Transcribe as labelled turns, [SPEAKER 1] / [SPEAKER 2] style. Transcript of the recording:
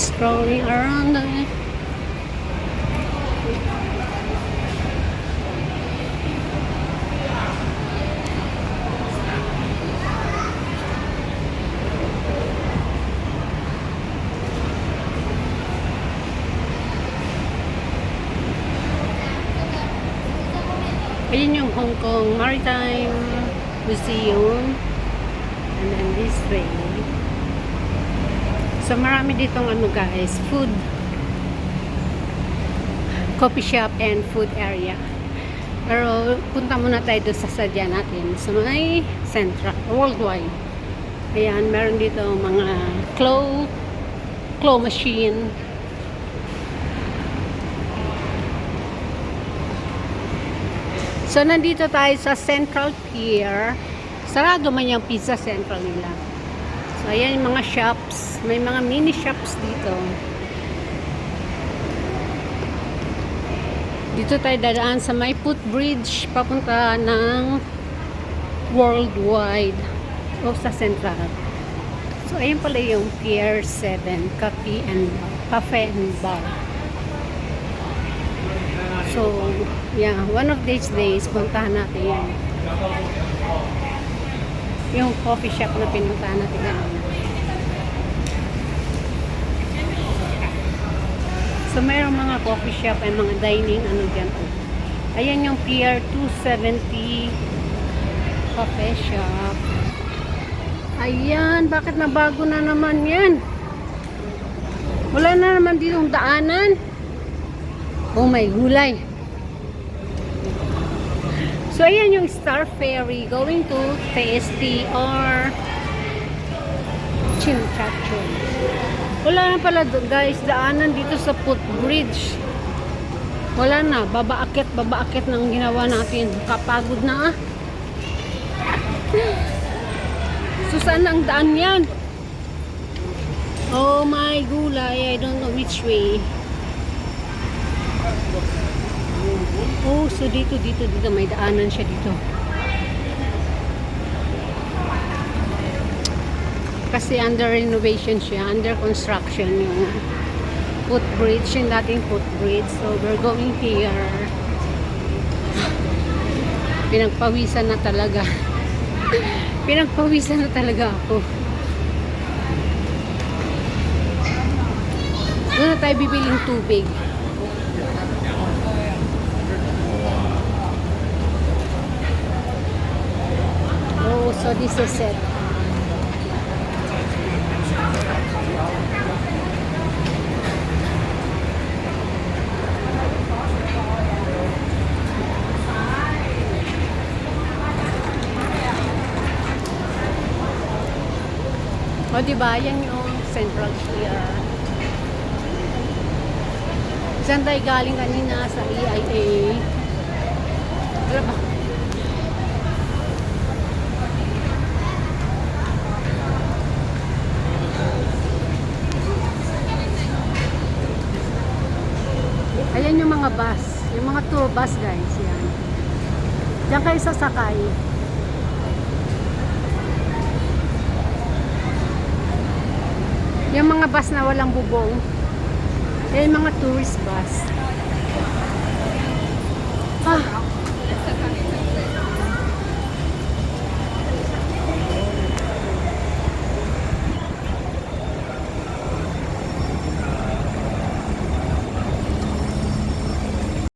[SPEAKER 1] Strolling around the ayun yung Hong Kong Maritime Museum, and then this way. So marami ditong ano guys, food, coffee shop and food area. Pero punta muna tayo doon sa sadya natin sa may Central Worldwide. Ayan, meron dito mga claw machine. So, nandito tayo sa Central Pier. Sarado man yung Pizza Central nila. So, ayan yung mga shops. May mga mini shops dito. Dito tayo dadaan sa may footbridge papunta ng Worldwide o sa Central. So, ayan pala yung Pier 7 Cafe and Bar. So, yeah, one of these days, puntahan natin yan. Yung coffee shop na pinuntahan natin kanina. So, mayroong mga coffee shop ay mga dining, ano dyan. Ayan yung Pier 270 Cafe Shop. Ayan, bakit nabago na naman yan? Wala na naman ditong daanan. Oh my gulay. So, ayan yung Star Ferry going to TST or Chimchacho. Wala na pala guys, daanan dito sa footbridge. Wala na, babaakit ng ginawa natin. Kapagod na ah. So, saan ang daan yan? Oh my gulay, I don't know which way. Oh, so dito may daanan siya dito. Kasi under renovation siya, under construction yung footbridge, yung dating footbridge. So we're going here. Pinagpawisan na talaga. Pinagpawisan na talaga ako. Doon na tayo bibiling tubig. So this is it. O diba, yan yung Central Pier. Saan tayo galing kanina sa EIA? Wala ba? Ayan yung mga bus. Yung mga tour bus guys. Yan. Diyan kayo sasakay. Yung mga bus na walang bubong. Yan yung mga tourist bus.